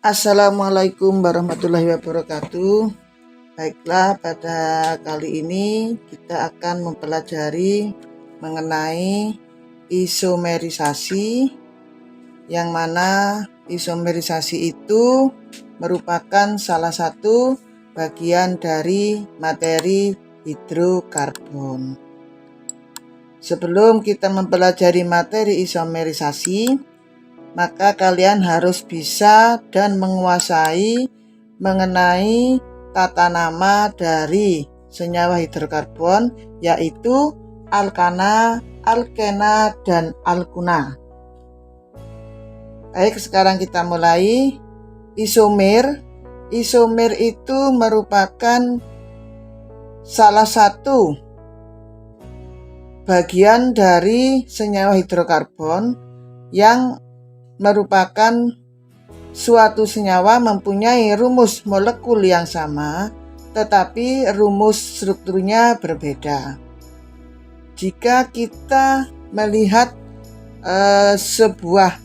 Assalamualaikum warahmatullahi wabarakatuh. Baiklah, pada kali ini kita akan mempelajari mengenai isomerisasi, yang mana isomerisasi itu merupakan salah satu bagian dari materi hidrokarbon. Sebelum kita mempelajari materi isomerisasi, maka kalian harus bisa dan menguasai mengenai tata nama dari senyawa hidrokarbon, yaitu alkana, alkena, dan alkuna. Baik, sekarang kita mulai. Isomer. Isomer itu merupakan salah satu bagian dari senyawa hidrokarbon yang merupakan suatu senyawa mempunyai rumus molekul yang sama, tetapi rumus strukturnya berbeda. Jika kita melihat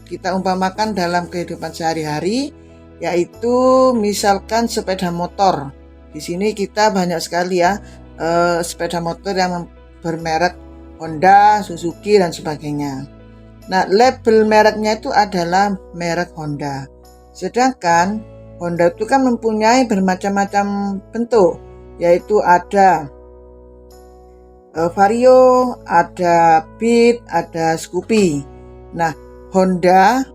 kita umpamakan dalam kehidupan sehari-hari, yaitu misalkan sepeda motor. Di sini kita banyak sekali sepeda motor yang bermerek Honda, Suzuki, dan sebagainya. Nah, label mereknya itu adalah merek Honda. Sedangkan Honda itu kan mempunyai bermacam-macam bentuk, yaitu ada Vario, ada Beat, ada Scoopy. Nah,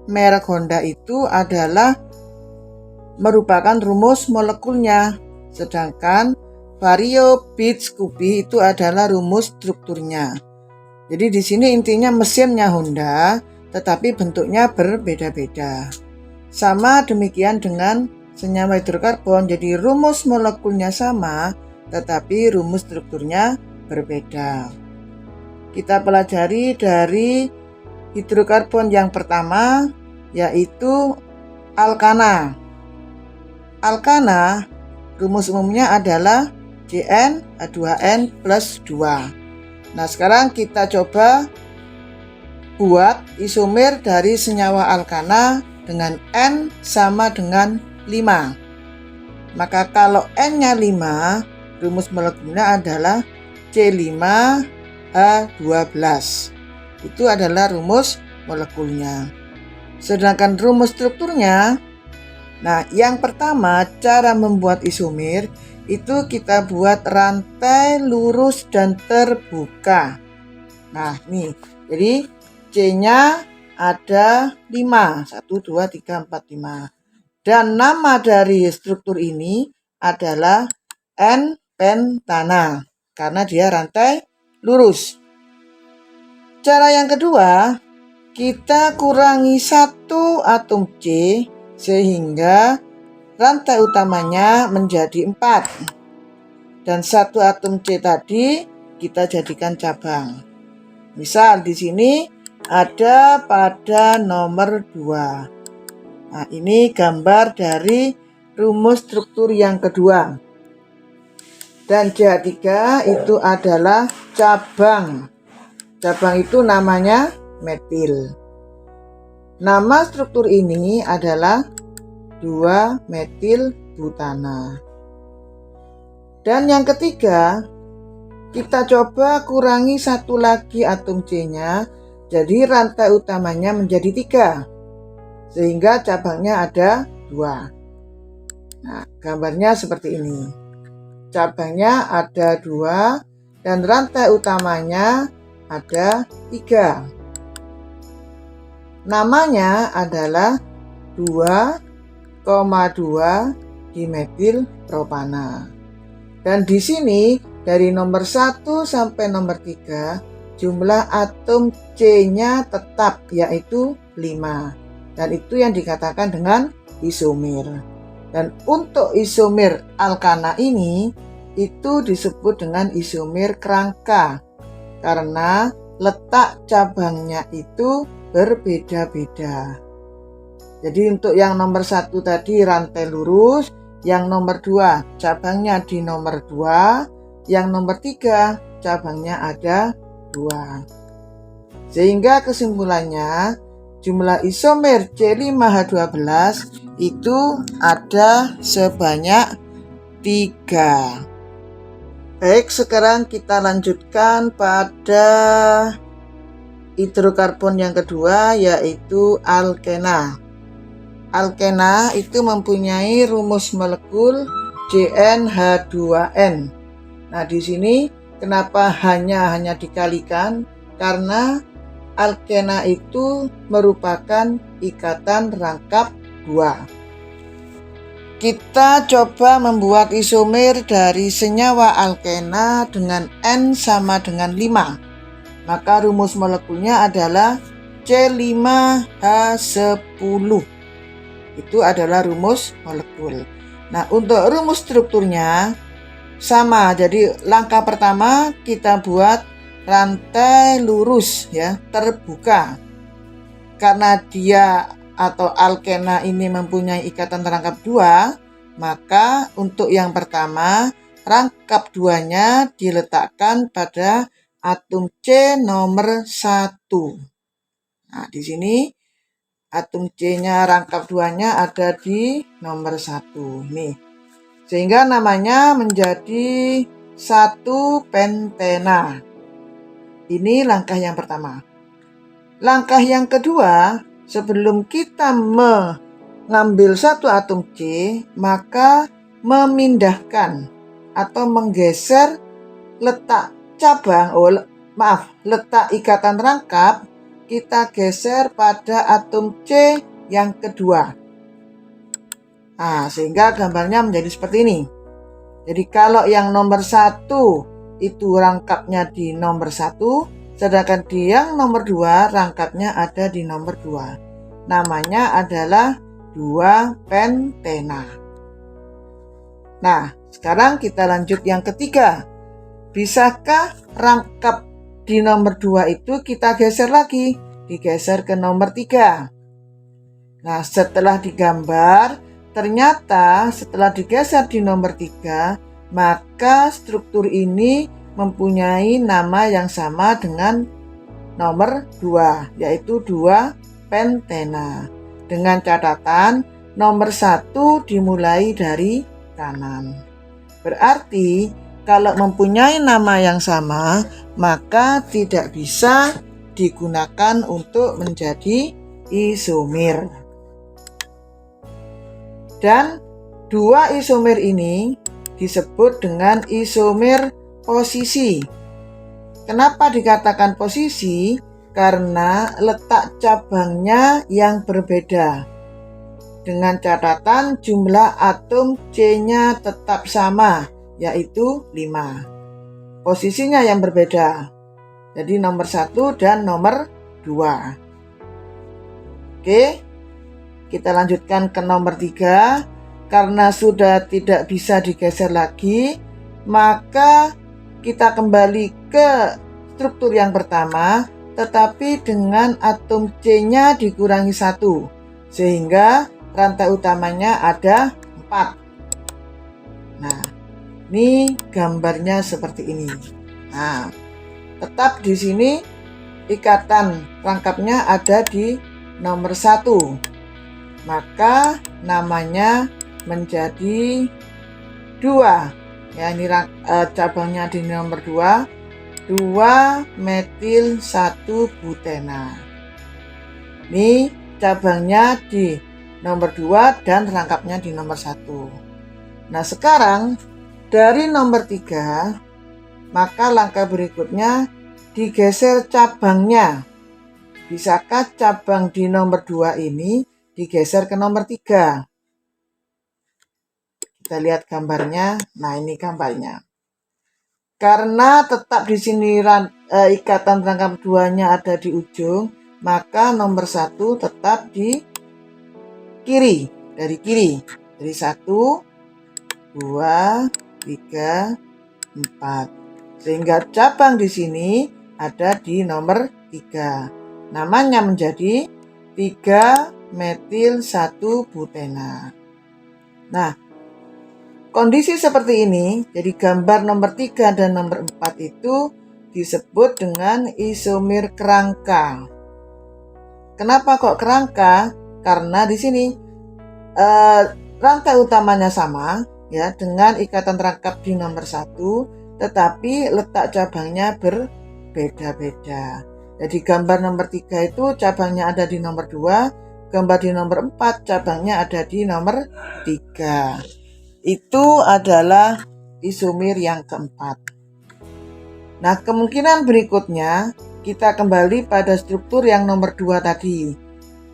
merek Honda itu adalah merupakan rumus molekulnya, sedangkan Vario, Beat, Scoopy itu adalah rumus strukturnya. Jadi di sini intinya mesinnya Honda, tetapi bentuknya berbeda-beda. Sama demikian dengan senyawa hidrokarbon, jadi rumus molekulnya sama, tetapi rumus strukturnya berbeda. Kita pelajari dari hidrokarbon yang pertama, yaitu alkana. Alkana, rumus umumnya adalah CnH2n plus 2. Nah, sekarang kita coba buat isomer dari senyawa alkana dengan N sama dengan 5. Maka kalau N-nya 5, rumus molekulnya adalah C5H12. Itu adalah rumus molekulnya. Sedangkan rumus strukturnya, nah, yang pertama cara membuat isomer itu kita buat rantai lurus dan terbuka. Nah, nih, jadi C-nya ada 5, 1, 2, 3, 4, 5. Dan nama dari struktur ini adalah N-pentana, karena dia rantai lurus. Cara yang kedua, kita kurangi 1 atom C sehingga rantai utamanya menjadi 4. Dan 1 atom C tadi kita jadikan cabang. Misal di sini ada pada nomor 2. Nah, ini gambar dari rumus struktur yang kedua. Dan CH3 itu adalah cabang. Cabang itu namanya metil. Nama struktur ini adalah 2-metil butana. Dan yang ketiga, kita coba kurangi 1 lagi atom C-nya, jadi rantai utamanya menjadi 3, sehingga cabangnya ada 2. Nah, gambarnya seperti ini. Cabangnya ada 2 dan rantai utamanya ada 3. Namanya adalah 2,2 dimetil propana. Dan di sini dari nomor 1 sampai nomor 3 jumlah atom C-nya tetap, yaitu 5. Dan itu yang dikatakan dengan isomer. Dan untuk isomer alkana ini itu disebut dengan isomer kerangka, karena letak cabangnya itu berbeda-beda. Jadi untuk yang nomor 1 tadi rantai lurus, yang nomor 2 cabangnya di nomor 2, yang nomor 3 cabangnya ada 2. Sehingga kesimpulannya jumlah isomer C5H12 itu ada sebanyak 3. Baik, sekarang kita lanjutkan pada hidrokarbon yang kedua, yaitu alkena. Alkena itu mempunyai rumus molekul CnH2n. Nah, di sini kenapa hanya dikalikan? Karena alkena itu merupakan ikatan rangkap 2. Kita coba membuat isomer dari senyawa alkena dengan N sama dengan 5. Maka rumus molekulnya adalah C5H10. Itu adalah rumus molekul. Nah, untuk rumus strukturnya sama. Jadi langkah pertama kita buat rantai lurus ya, terbuka. Karena dia atau alkena ini mempunyai ikatan rangkap 2, maka untuk yang pertama rangkap 2-nya diletakkan pada atom C nomor 1. Nah, di sini atom C-nya rangkap 2-nya ada di nomor 1 nih. Sehingga namanya menjadi 1 pentena. Ini langkah yang pertama. Langkah yang kedua, sebelum kita mengambil satu atom C, maka memindahkan atau menggeser letak letak ikatan rangkap, kita geser pada atom C yang kedua. Nah, sehingga gambarnya menjadi seperti ini. Jadi kalau yang nomor 1 itu rangkapnya di nomor 1, sedangkan di yang nomor 2 rangkapnya ada di nomor 2. Namanya adalah 2 pentena. Nah, sekarang kita lanjut yang ketiga. Bisakah rangkap di nomor 2 itu kita geser lagi? Digeser ke nomor 3. Nah, setelah digambar, ternyata setelah digeser di nomor 3, maka struktur ini mempunyai nama yang sama dengan nomor 2, yaitu 2 pentena. Dengan catatan nomor 1 dimulai dari kanan. Berarti kalau mempunyai nama yang sama, maka tidak bisa digunakan untuk menjadi isomer. Dan 2 isomer ini disebut dengan isomer posisi. Kenapa dikatakan posisi? Karena letak cabangnya yang berbeda. Dengan catatan jumlah atom C-nya tetap sama, yaitu 5. Posisinya yang berbeda. Jadi nomor 1 dan nomor 2. Oke, kita lanjutkan ke nomor 3. Karena sudah tidak bisa digeser lagi, maka kita kembali ke struktur yang pertama, tetapi dengan atom C-nya dikurangi 1, sehingga rantai utamanya ada 4. Nah, ini gambarnya seperti ini. Nah, tetap di sini ikatan rangkapnya ada di nomor 1. Maka namanya menjadi 2. Ya, ini cabangnya di nomor 2, 2 metil 1 butena. Ini cabangnya di nomor 2 dan rangkapnya di nomor 1. Nah, sekarang dari nomor 3, maka langkah berikutnya digeser cabangnya. Bisakah cabang di nomor 2 ini digeser ke nomor 3? Kita lihat gambarnya. Nah, ini gambarnya. Karena tetap di sini ikatan rangkap 2-nya ada di ujung, maka nomor 1 tetap di kiri, dari kiri. Dari 1, 2, 3, 4. Sehingga cabang di sini ada di nomor 3. Namanya menjadi 3 metil 1 butena. Nah, kondisi seperti ini, jadi gambar nomor 3 dan nomor 4 itu disebut dengan isomer kerangka. Kenapa kok kerangka? Karena di sini rangkai utamanya sama ya dengan ikatan rangkap di nomor 1, tetapi letak cabangnya berbeda-beda. Jadi gambar nomor 3 itu cabangnya ada di nomor 2, gambar di nomor 4 cabangnya ada di nomor 3. Itu adalah isomer yang keempat. Nah, kemungkinan berikutnya kita kembali pada struktur yang nomor 2 tadi.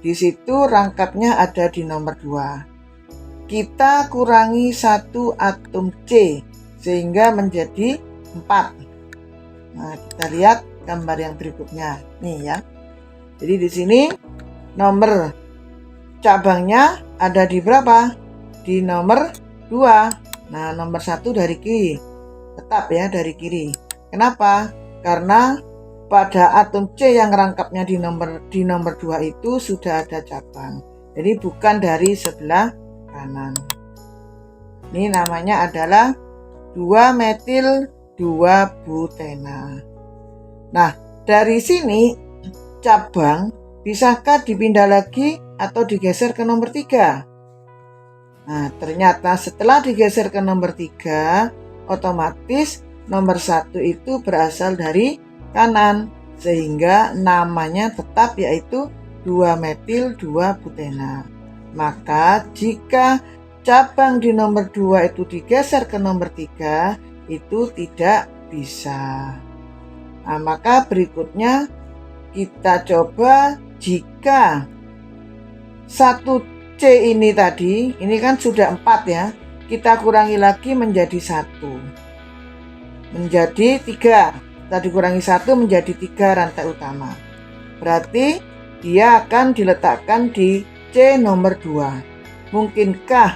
Di situ rangkapnya ada di nomor 2. Kita kurangi 1 atom C sehingga menjadi 4. Nah, kita lihat gambar yang berikutnya. Nih ya. Jadi di sini nomor cabangnya ada di berapa? Di nomor 2. Nah, nomor 1 dari kiri. Tetap ya dari kiri. Kenapa? Karena pada atom C yang rangkapnya di nomor 2 itu sudah ada cabang. Jadi bukan dari sebelah kanan. Ini namanya adalah 2-metil 2-butena. Nah, dari sini cabang bisakah dipindah lagi atau digeser ke nomor 3? Nah, ternyata setelah digeser ke nomor 3, otomatis nomor 1 itu berasal dari kanan, sehingga namanya tetap yaitu 2-metil 2-butena. Maka jika cabang di nomor 2 itu digeser ke nomor 3, itu tidak bisa. Nah, maka berikutnya kita coba jika 1C ini tadi, ini kan sudah 4 ya, kita kurangi lagi menjadi 1. Menjadi 3. Kita dikurangi 1 menjadi 3 rantai utama. Berarti dia akan diletakkan di C nomor 2. Mungkinkah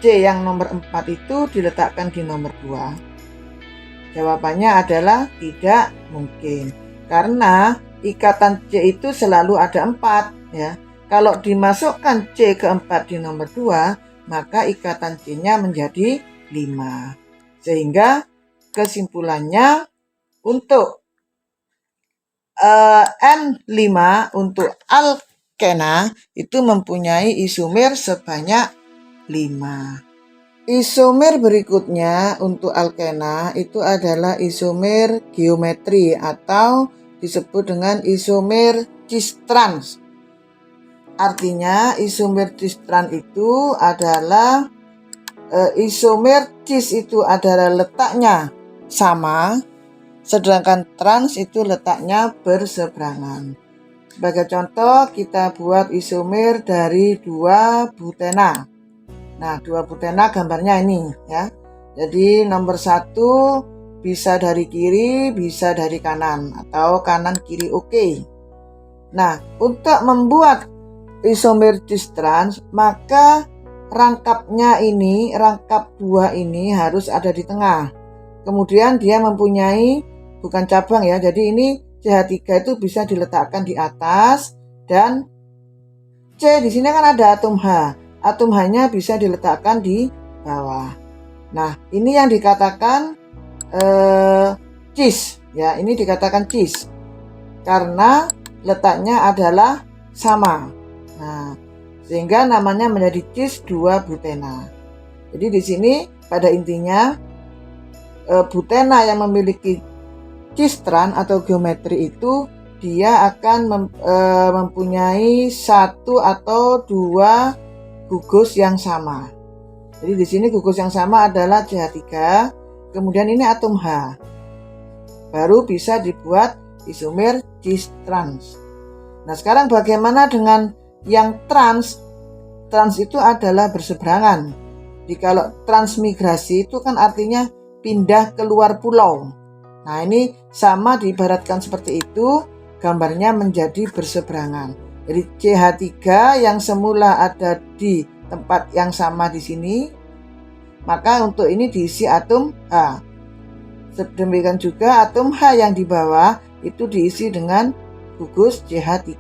C yang nomor 4 itu diletakkan di nomor 2? Jawabannya adalah tidak mungkin. Karena ikatan C itu selalu ada 4 ya. Kalau dimasukkan C keempat di nomor 2, maka ikatan C-nya menjadi 5. Sehingga kesimpulannya untuk N5 untuk alkena itu mempunyai isomer sebanyak 5. Isomer berikutnya untuk alkena itu adalah isomer geometri atau disebut dengan isomer cis-trans. Artinya isomer cis-trans itu adalah isomer cis itu adalah letaknya sama, sedangkan trans itu letaknya berseberangan. Sebagai contoh, kita buat isomer dari 2-butena. Nah, 2-butena gambarnya ini ya. Jadi nomor 1 bisa dari kiri, bisa dari kanan, atau kanan kiri oke. Nah, untuk membuat isomer cis-trans, maka rangkapnya ini, rangkap 2 ini harus ada di tengah. Kemudian dia mempunyai bukan cabang ya, jadi ini CH3 itu bisa diletakkan di atas, dan C di sini kan ada atom H. Atom H-nya bisa diletakkan di bawah. Nah, ini yang dikatakan cis ya, ini dikatakan cis karena letaknya adalah sama. Nah, sehingga namanya menjadi cis 2-butena. Jadi di sini pada intinya butena yang memiliki cis-trans atau geometri itu dia akan mempunyai 1 atau 2 gugus yang sama. Jadi di sini gugus yang sama adalah CH3, kemudian ini atom H. Baru bisa dibuat isomer cis-trans. Nah, sekarang bagaimana dengan yang trans? Trans itu adalah berseberangan. Jadi kalau transmigrasi itu kan artinya pindah keluar pulau. Nah, ini sama diibaratkan seperti itu, gambarnya menjadi berseberangan. Jadi CH3 yang semula ada di tempat yang sama di sini, maka untuk ini diisi atom H. Demikian juga atom H yang di bawah itu diisi dengan gugus CH3.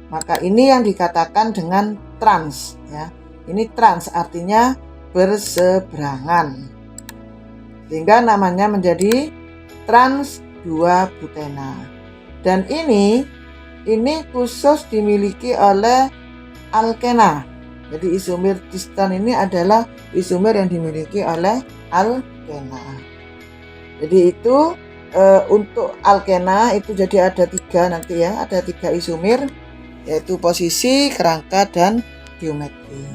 Maka ini yang dikatakan dengan trans ya. Ini trans artinya berseberangan. Sehingga namanya menjadi trans 2-butena. Dan ini ini khusus dimiliki oleh alkena. Jadi isomer distan ini adalah isomer yang dimiliki oleh alkena. Jadi itu untuk alkena itu jadi ada 3 nanti ya, ada 3 isomer, yaitu posisi, kerangka, dan geometri.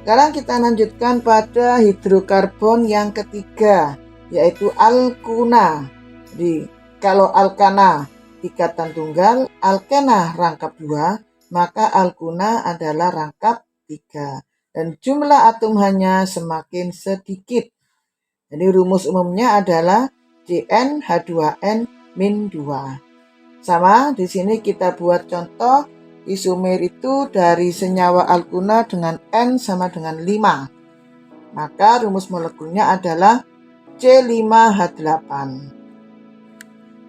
Sekarang kita lanjutkan pada hidrokarbon yang ketiga, yaitu alkuna. Jadi kalau alkana ikatan tunggal, alkena rangkap 2, maka alkuna adalah rangkap 3. Dan jumlah atom hanya semakin sedikit. Jadi rumus umumnya adalah CnH2n-2. Sama, di sini kita buat contoh isomer itu dari senyawa alkuna dengan N sama dengan 5. Maka rumus molekulnya adalah C5H8.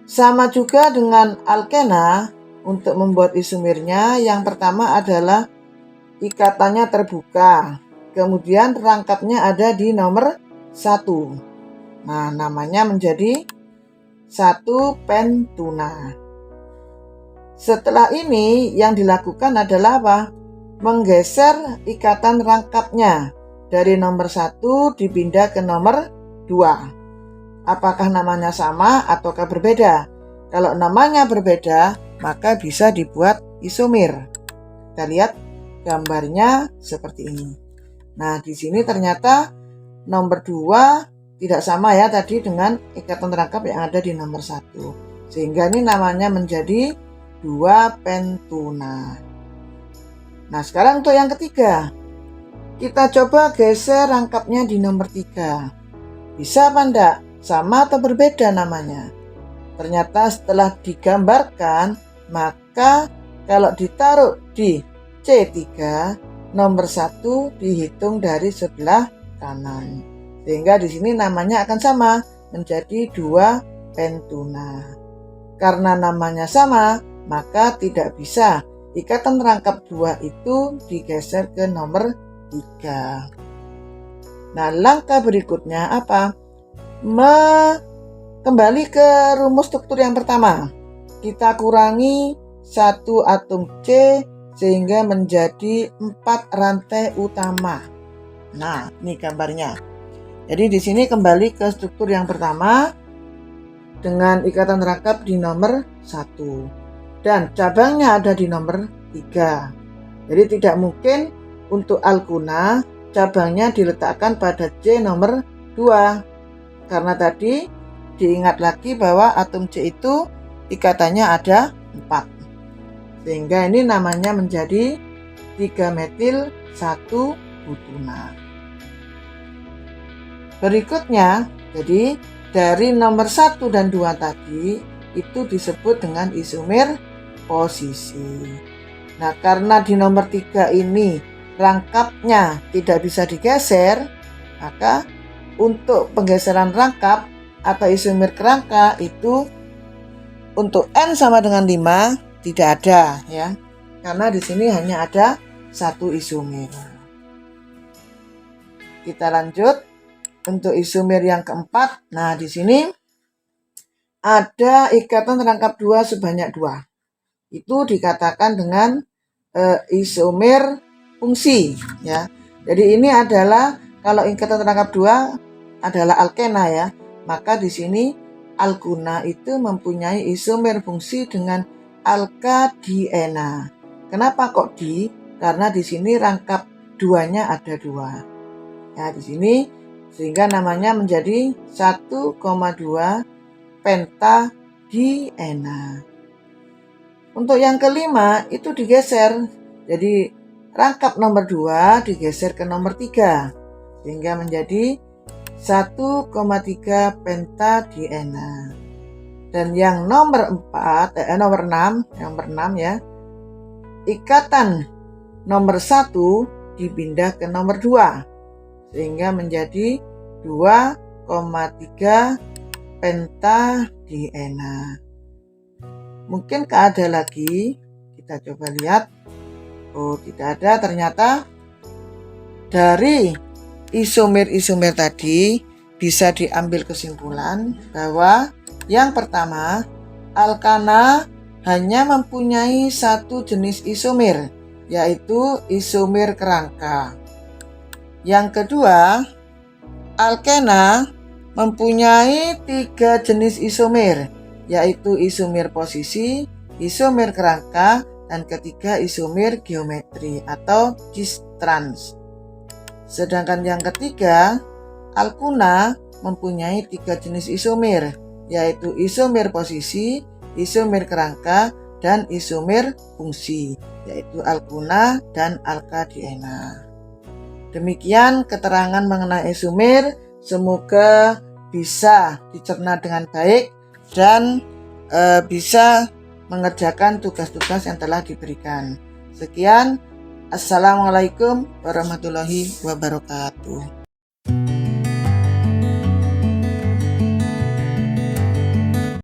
Sama juga dengan alkena, untuk membuat isomernya yang pertama adalah ikatannya terbuka. Kemudian rangkapnya ada di nomor 1. Nah, namanya menjadi 1 pentuna. Setelah ini yang dilakukan adalah apa? Menggeser ikatan rangkapnya dari nomor 1 dipindah ke nomor 2. Apakah namanya sama ataukah berbeda? Kalau namanya berbeda, maka bisa dibuat isomer. Kita lihat gambarnya seperti ini. Nah, di sini ternyata nomor 2 tidak sama ya tadi dengan ikatan rangkap yang ada di nomor 1. Sehingga ini namanya menjadi 2 pentuna. Nah, sekarang untuk yang ketiga, kita coba geser rangkapnya di nomor 3. Bisa apa enggak? Sama atau berbeda namanya? Ternyata setelah digambarkan, maka kalau ditaruh di C3, nomor 1 dihitung dari sebelah kanan. Sehingga di sini namanya akan sama, menjadi 2 pentuna. Karena namanya sama, maka tidak bisa ikatan rangkap 2 itu digeser ke nomor 3. Nah, langkah berikutnya apa? Kembali ke rumus struktur yang pertama. Kita kurangi 1 atom C sehingga menjadi 4 rantai utama. Nah, ini gambarnya. Jadi di sini kembali ke struktur yang pertama dengan ikatan rangkap di nomor 1. Dan cabangnya ada di nomor 3. Jadi tidak mungkin untuk alkuna cabangnya diletakkan pada C nomor 2. Karena tadi diingat lagi bahwa atom C itu ikatannya ada 4. Sehingga ini namanya menjadi 3-metil 1 butuna. Berikutnya, jadi dari nomor 1 dan 2 tadi itu disebut dengan isomer posisi. Nah, karena di nomor 3 ini rangkapnya tidak bisa digeser, maka untuk penggeseran rangkap atau isomer kerangka itu untuk N sama dengan 5 tidak ada ya. Karena di sini hanya ada 1 isomer. Kita lanjut untuk isomer yang keempat. Nah, di sini ada ikatan rangkap 2 sebanyak 2. Itu dikatakan dengan isomer fungsi ya. Jadi ini adalah kalau ikatan rangkap 2 adalah alkena ya, maka di sini alkuna itu mempunyai isomer fungsi dengan alkadiena. Kenapa kok di? Karena di sini rangkap 2-nya ada 2. Ya, di sini sehingga namanya menjadi 1,2 pentadiena. Untuk yang kelima itu digeser. Jadi rangkap nomor 2 digeser ke nomor 3. Sehingga menjadi 1,3 pentadiena. Dan yang nomor 6 ya. Ikatan nomor 1 dipindah ke nomor 2. Sehingga menjadi 2,3 pentadiena. Mungkin ada lagi, kita coba lihat. Oh, tidak ada. Ternyata dari isomer-isomer tadi bisa diambil kesimpulan bahwa yang pertama alkana hanya mempunyai satu jenis isomer, yaitu isomer kerangka. Yang kedua, alkena mempunyai 3 jenis isomer, yaitu isomer posisi, isomer kerangka, dan ketiga isomer geometri atau cis trans. Sedangkan yang ketiga, alkuna mempunyai 3 jenis isomer, yaitu isomer posisi, isomer kerangka, dan isomer fungsi, yaitu alkuna dan alkadiena. Demikian keterangan mengenai isomer, semoga bisa dicerna dengan baik dan bisa mengerjakan tugas-tugas yang telah diberikan. Sekian, assalamualaikum warahmatullahi wabarakatuh.